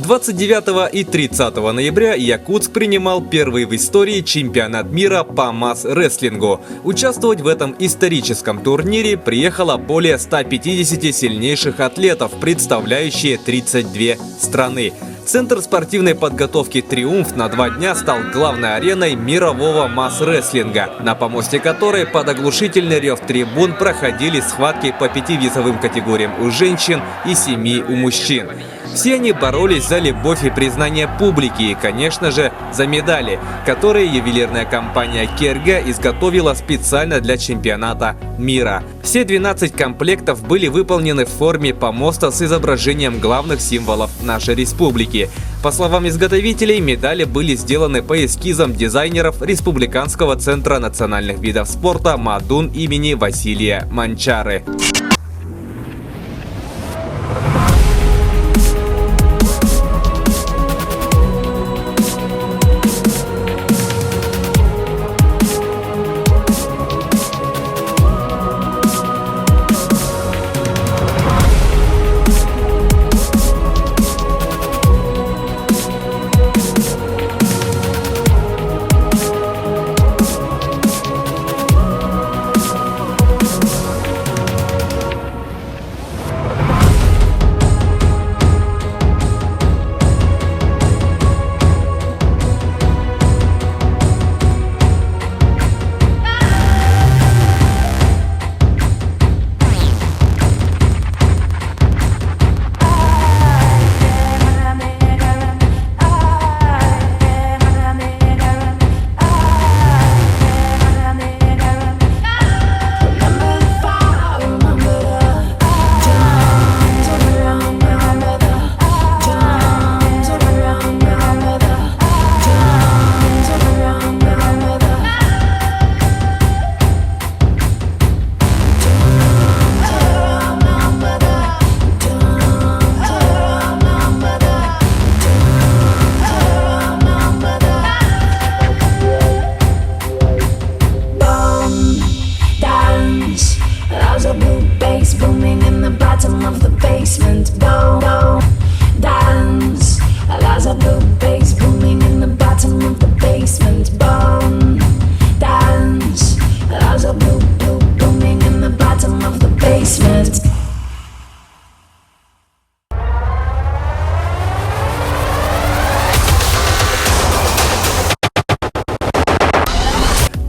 29 и 30 ноября Якутск принимал первый в истории чемпионат мира по масс-рестлингу. Участвовать в этом историческом турнире приехало более 150 сильнейших атлетов, представляющие 32 страны. Центр спортивной подготовки «Триумф» на 2 дня стал главной ареной мирового масс-рестлинга, на помосте которой под оглушительный рев трибун проходили схватки по 5 весовым категориям у женщин и 7 у мужчин. Все они боролись за любовь и признание публики и, конечно же, за медали, которые ювелирная компания «Керга» изготовила специально для чемпионата мира. Все 12 комплектов были выполнены в форме помоста с изображением главных символов нашей республики. По словам изготовителей, медали были сделаны по эскизам дизайнеров Республиканского центра национальных видов спорта «Мадун» имени Василия Манчары.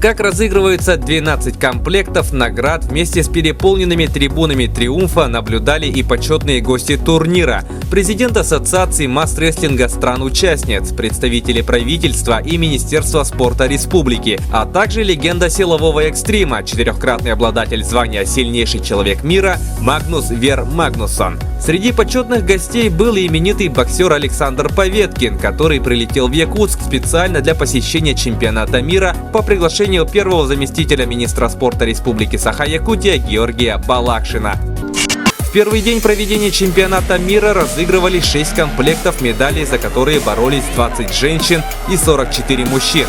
Как разыгрываются 12 комплектов наград вместе с переполненными трибунами «Триумфа» наблюдали и почетные гости турнира. Президент Ассоциации масс-рестлинга стран-участниц, представители правительства и Министерства спорта республики, а также легенда силового экстрима, 4-кратный обладатель звания «Сильнейший человек мира» Магнус Вер Магнуссон. Среди почетных гостей был и именитый боксер Александр Поветкин, который прилетел в Якутск специально для посещения чемпионата мира по приглашению первого заместителя министра спорта Республики Саха-Якутия Георгия Балакшина. В первый день проведения чемпионата мира разыгрывали 6 комплектов медалей, за которые боролись 20 женщин и 44 мужчин.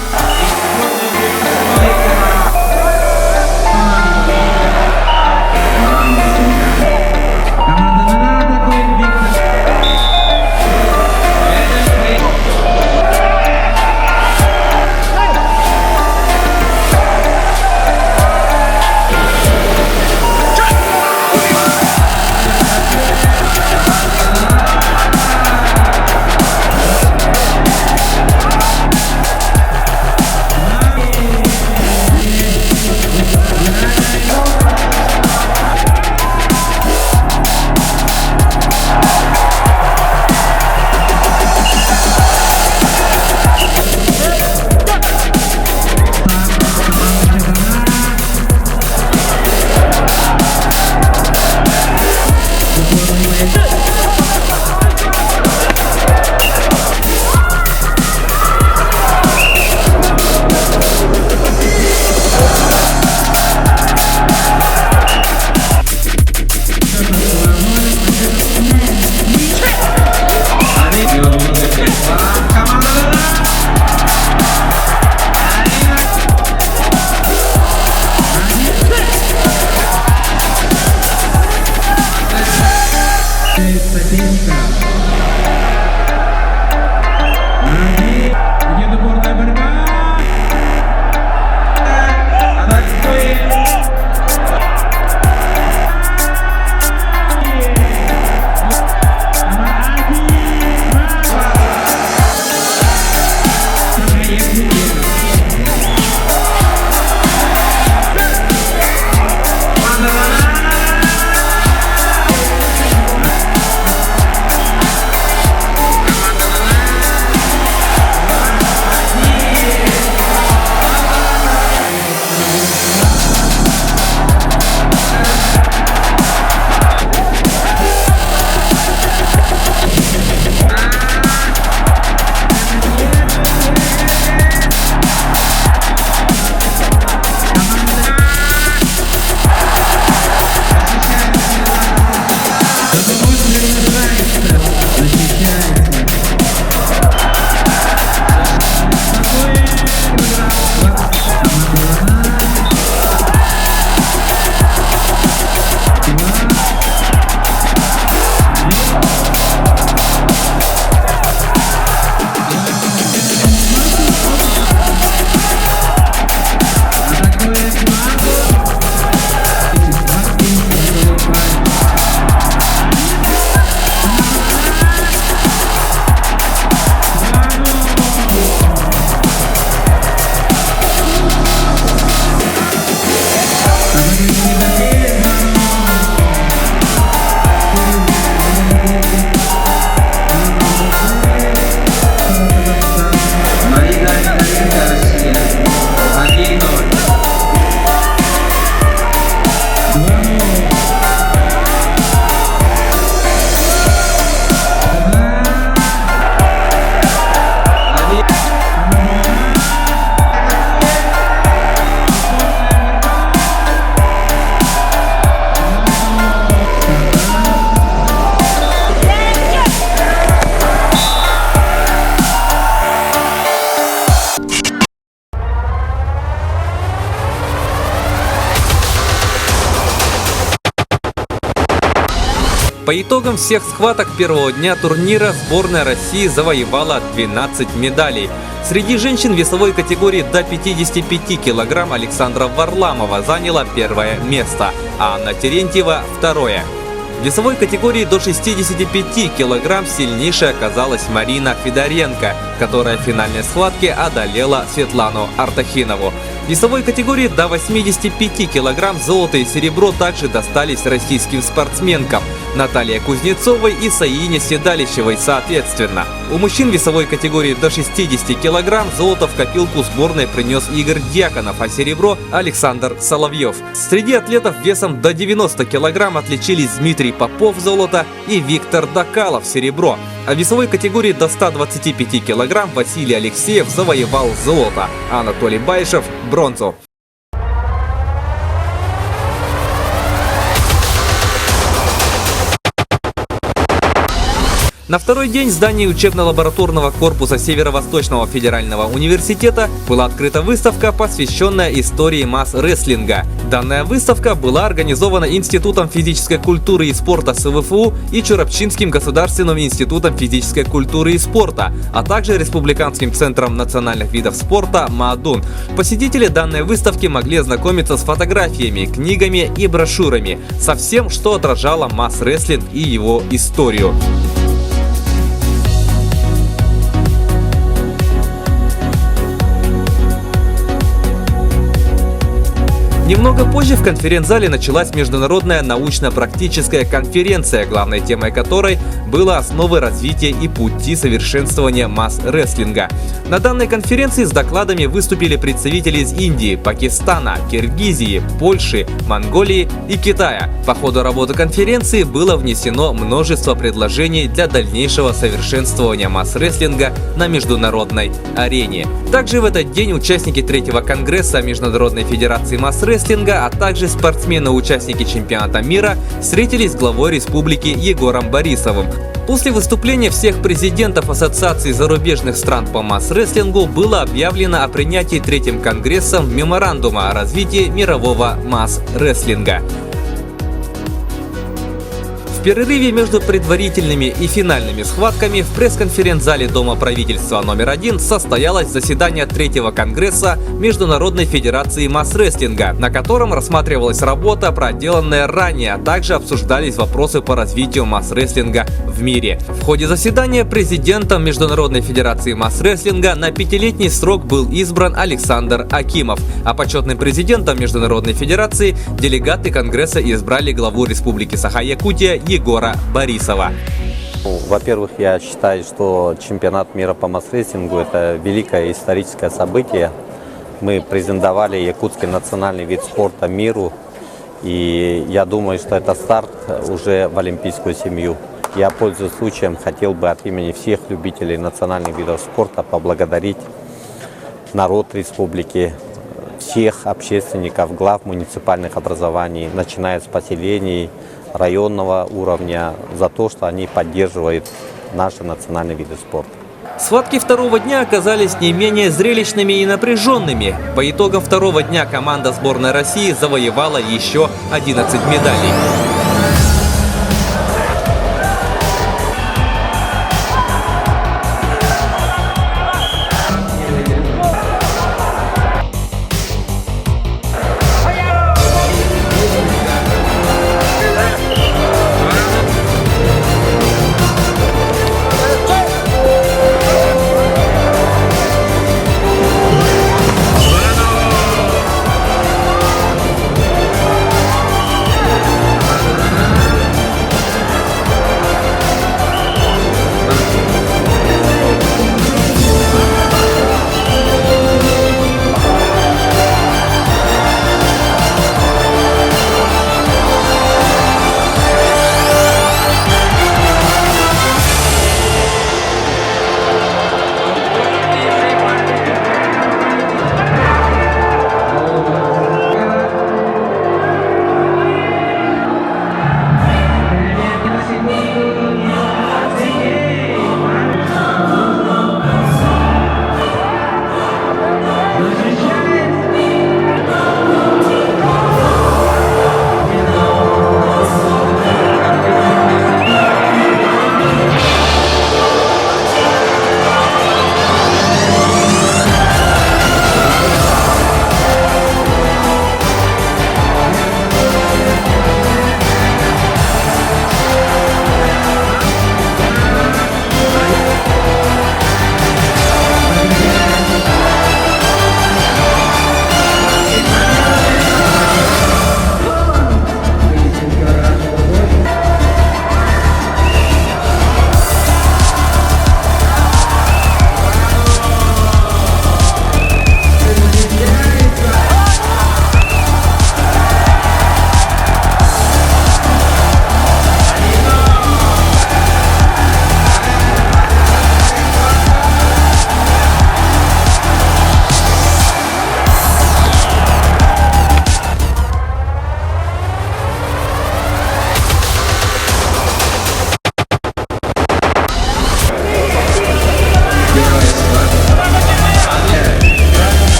По итогам всех схваток первого дня турнира сборная России завоевала 12 медалей. Среди женщин весовой категории до 55 кг Александра Варламова заняла первое место, а Анна Терентьева – второе. В весовой категории до 65 кг сильнейшей оказалась Марина Федоренко, которая в финальной схватке одолела Светлану Артахинову. В весовой категории до 85 кг золото и серебро также достались российским спортсменкам Наталье Кузнецовой и Саине Седалищевой соответственно. У мужчин весовой категории до 60 кг золото в копилку сборной принес Игорь Дьяконов, а серебро – Александр Соловьев. Среди атлетов весом до 90 кг отличились Дмитрий Попов – золото и Виктор Докалов – серебро. А в весовой категории до 125 кг Василий Алексеев завоевал золото, а Анатолий Байшев – бронзу. На второй день в здании учебно-лабораторного корпуса Северо-Восточного федерального университета была открыта выставка, посвященная истории масс-рестлинга. Данная выставка была организована Институтом физической культуры и спорта СВФУ и Чурапчинским государственным институтом физической культуры и спорта, а также Республиканским центром национальных видов спорта МААДУН. Посетители данной выставки могли ознакомиться с фотографиями, книгами и брошюрами, со всем, что отражало масс-рестлинг и его историю. Немного позже в конференц-зале началась международная научно-практическая конференция, главной темой которой было основы развития и пути совершенствования масс-рестлинга. На данной конференции с докладами выступили представители из Индии, Пакистана, Киргизии, Польши, Монголии и Китая. По ходу работы конференции было внесено множество предложений для дальнейшего совершенствования масс-рестлинга на международной арене. Также в этот день участники третьего конгресса Международной федерации масс-рестлинга, а также спортсмены-участники чемпионата мира встретились с главой республики Егором Борисовым. После выступления всех президентов Ассоциации зарубежных стран по масс-рестлингу было объявлено о принятии третьим конгрессом меморандума о развитии мирового масс-рестлинга. В перерыве между предварительными и финальными схватками в пресс-конференц-зале Дома правительства номер 1 состоялось заседание третьего конгресса Международной федерации масс-рестлинга, на котором рассматривалась работа, проделанная ранее, а также обсуждались вопросы по развитию масс-рестлинга в мире. В ходе заседания президентом Международной федерации масс-рестлинга на 5-летний срок был избран Александр Акимов, а почетным президентом Международной федерации делегаты конгресса избрали главу Республики Саха-Якутия Егора Борисова. Во-первых, я считаю, что чемпионат мира по масс-рестлингу – это великое историческое событие. Мы презентовали якутский национальный вид спорта миру, и я думаю, что это старт уже в олимпийскую семью. Я, пользуясь случаем, хотел бы от имени всех любителей национальных видов спорта поблагодарить народ республики, всех общественников, глав муниципальных образований, начиная с поселений, районного уровня, за то, что они поддерживают наши национальные виды спорта. Схватки второго дня оказались не менее зрелищными и напряженными. По итогам второго дня команда сборной России завоевала еще 11 медалей.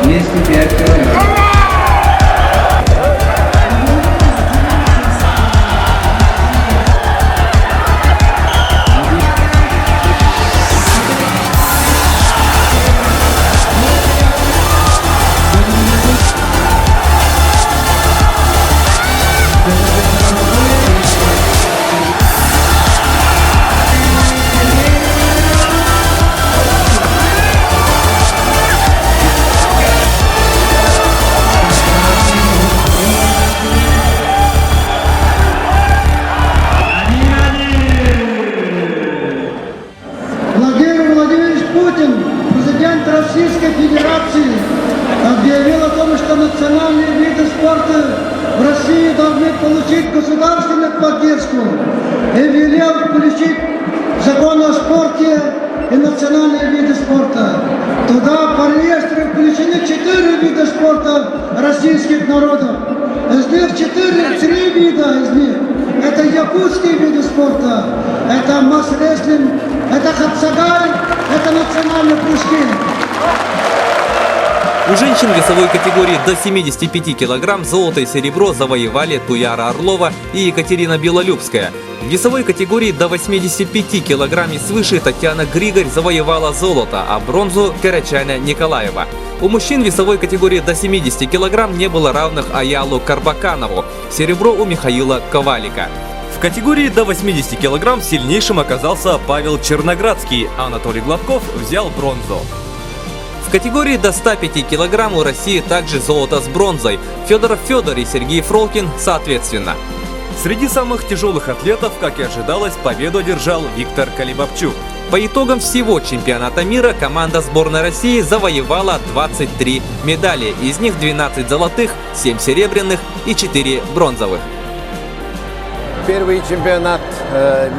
205 килограмм. Владимир Владимирович Путин, президент Российской Федерации, объявил о том, что национальные виды спорта в России должны получить государственную поддержку и велел включить в закон о спорте и национальные виды спорта. Туда по реестру включены 4 вида спорта российских народов. Из них 3 вида из них. Это якутские виды спорта, это масс-рестлинг, это хапсагай, это национальные прыжки. У женщин весовой категории до 75 кг золото и серебро завоевали Туяра Орлова и Екатерина Белолюбская. В весовой категории до 85 кг и свыше Татьяна Григорь завоевала золото, а бронзу – Карачаня Николаева. У мужчин весовой категории до 70 кг не было равных Аялу Карбаканову, серебро у Михаила Ковалика. В категории до 80 кг сильнейшим оказался Павел Черноградский, а Анатолий Гладков взял бронзу. В категории до 105 кг у России также золото с бронзой, Федоров Федор и Сергей Фролкин соответственно. Среди самых тяжелых атлетов, как и ожидалось, победу одержал Виктор Калибабчук. По итогам всего чемпионата мира команда сборной России завоевала 23 медали, из них 12 золотых, 7 серебряных и 4 бронзовых. Первый чемпионат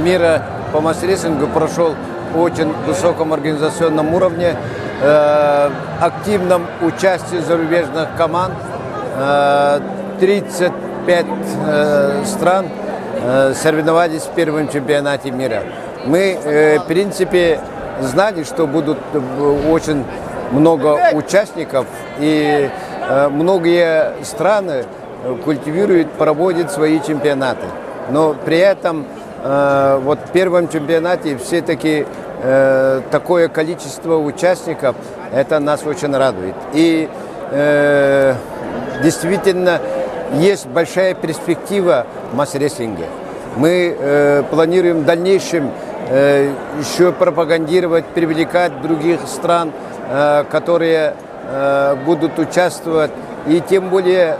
мира по масс-рестлингу прошел в очень высоком организационном уровне, активном участии зарубежных команд, 35 стран соревновались в первом чемпионате мира. Мы, в принципе, знали, что будут очень много участников, и многие страны культивируют, проводят свои чемпионаты. Но при этом вот в первом чемпионате все-таки такое количество участников, это нас очень радует. И действительно есть большая перспектива в масс-рестлинге. Мы планируем в дальнейшем еще пропагандировать, привлекать других стран, которые будут участвовать. И тем более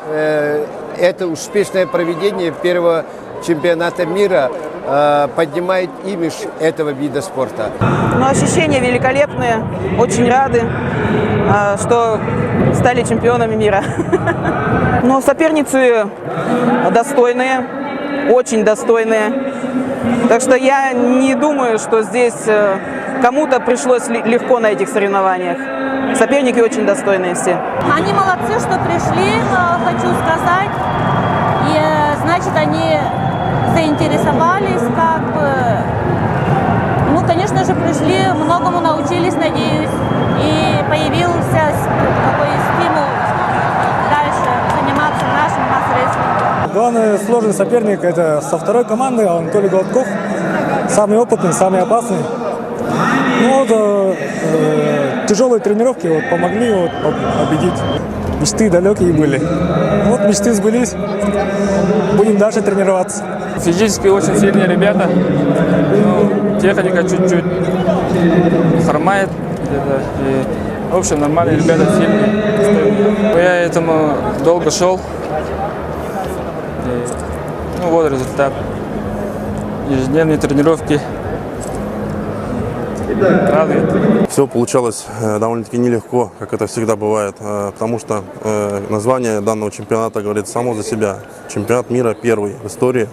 это успешное проведение первого чемпионата мира поднимает имидж этого вида спорта. Ну, ощущения великолепные, очень рады, что стали чемпионами мира. Но соперницы достойные, очень достойные. Так что я не думаю, что здесь кому-то пришлось легко на этих соревнованиях. Соперники очень достойные все. Они молодцы, что пришли, хочу сказать. И, значит, они заинтересовались, как бы. Ну, конечно же, пришли, многому научились, надеюсь. И появился такой стимул дальше заниматься нашим масс-рестлингом. Главный сложный соперник – это со второй команды Анатолий Гладков. Самый опытный, самый опасный. Ну, вот, тяжелые тренировки вот, помогли победить. Мечты далекие были. Вот мечты сбылись. Будем дальше тренироваться. Физически очень сильные ребята. Ну, техника чуть-чуть хромает. И, в общем, нормальные ребята, сильные. Я этому долго шел. И, ну вот результат. Ежедневные тренировки. Радует. Все получалось довольно-таки нелегко, как это всегда бывает, потому что название данного чемпионата говорит само за себя. Чемпионат мира первый в истории.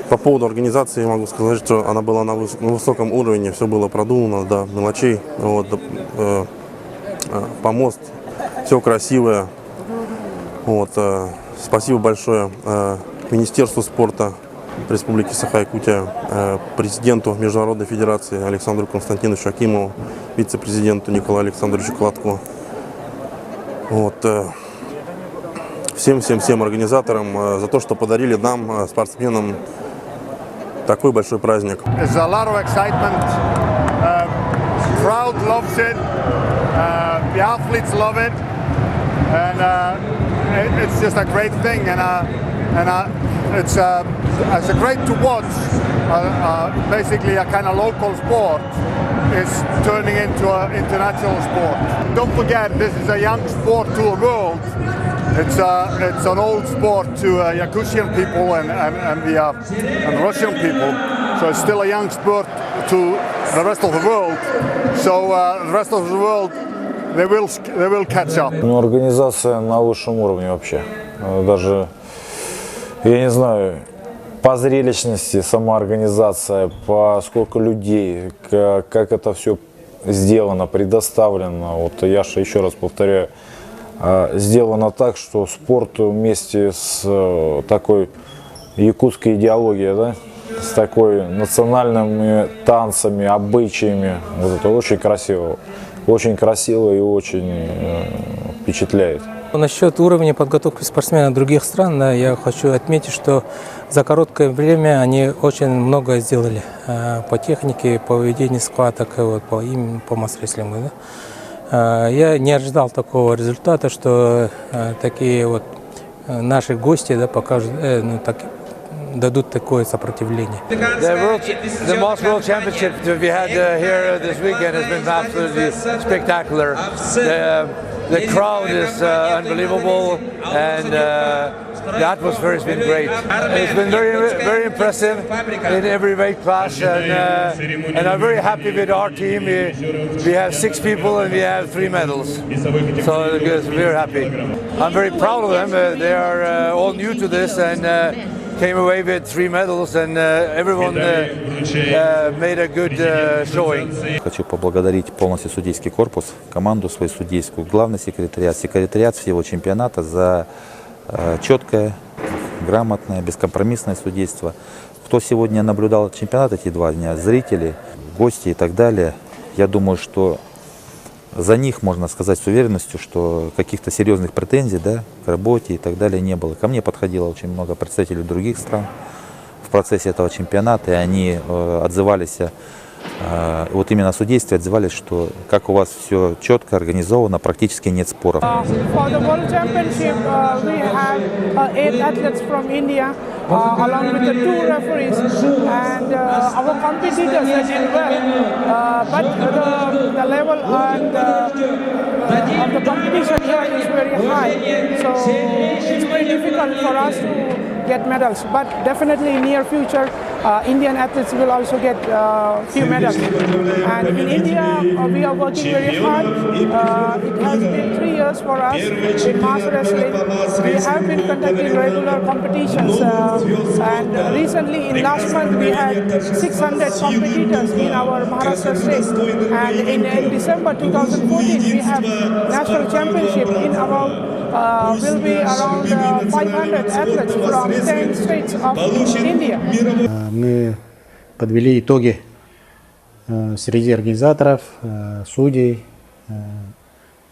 По поводу организации могу сказать, что она была на высоком уровне, все было продумано до мелочей. Вот, помост, все красивое. Вот, спасибо большое Министерству спорта Республики Саха-Якутия, президенту Международной Федерации Александру Константиновичу Акимову, вице-президенту Николаю Александровичу Кладко. Вот. Всем организаторам за то, что подарили нам, спортсменам, такой большой праздник. There's a lot of excitement. Crowd loves it. The athletes love it, and it's just a great thing. It's great to watch. Basically, a kind of local sport is turning into an international sport. Don't forget, this is a young sport to the world. It's an old sport to Yakutian people and Russian people. So it's still a young sport to the rest of the world. So the rest of the world, they will catch up. Ну, организация на высшем уровне вообще. Даже, я не знаю, по зрелищности сама организация, по сколько людей, как это все сделано, предоставлено. Вот я же еще раз повторяю, сделано так, что спорт вместе с такой якутской идеологией, да, с такой национальными танцами, обычаями, вот это очень красиво и очень впечатляет. Насчет уровня подготовки спортсменов других стран, да, я хочу отметить, что за короткое время они очень много сделали по технике, по ведению схваток, вот, по масс-рестлингу. Да. Я не ожидал такого результата, что такие вот наши гости, да, покажут, дадут такое сопротивление. The Moss World Championship that we had here this weekend has been absolutely spectacular. The crowd is unbelievable, and the atmosphere has been great. It's been very impressive in every weight class, and I'm very happy with our team. We have 6 people and we have 3 medals, so we're happy. I'm very proud of them. They are all new to this and came away with 3 medals, and everyone made a good showing. Хочу поблагодарить полностью судейский корпус, команду свою судейскую, главный секретариат всего чемпионата за четкое, грамотное, бескомпромиссное судейство. Кто сегодня наблюдал чемпионат эти 2 дня, зрители, гости и так далее, я думаю, что за них можно сказать с уверенностью, что каких-то серьезных претензий, да, к работе и так далее не было. Ко мне подходило очень много представителей других стран в процессе этого чемпионата, и они отзывались, вот именно о судействе отзывались, что как у вас все четко, организовано, практически нет споров. For the World Championship, we have 8 athletes from India, along with the 2 referees, and our competitors did well. But the level and of the competition here is very high, so it's very difficult for us to get medals. But definitely in near future, Indian athletes will also get few medals. And in India, we are working very hard. It has been 3 years for us in mass wrestling. We have been conducting regular competitions, and recently in last month we had 600 competitors in our Maharashtra state. And in December 2014 we have national championship in about will be around 500 athletes from 10 states of India. Мы подвели итоги среди организаторов, судей,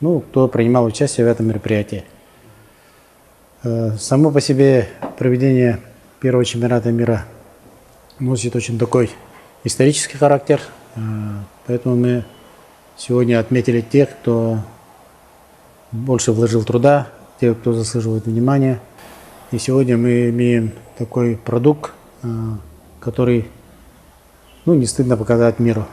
ну, кто принимал участие в этом мероприятии. Само по себе проведение первого чемпионата мира носит очень такой исторический характер, поэтому мы сегодня отметили тех, кто больше вложил труда, тех, кто заслуживает внимания. И сегодня мы имеем такой продукт, который, ну, не стыдно показать миру.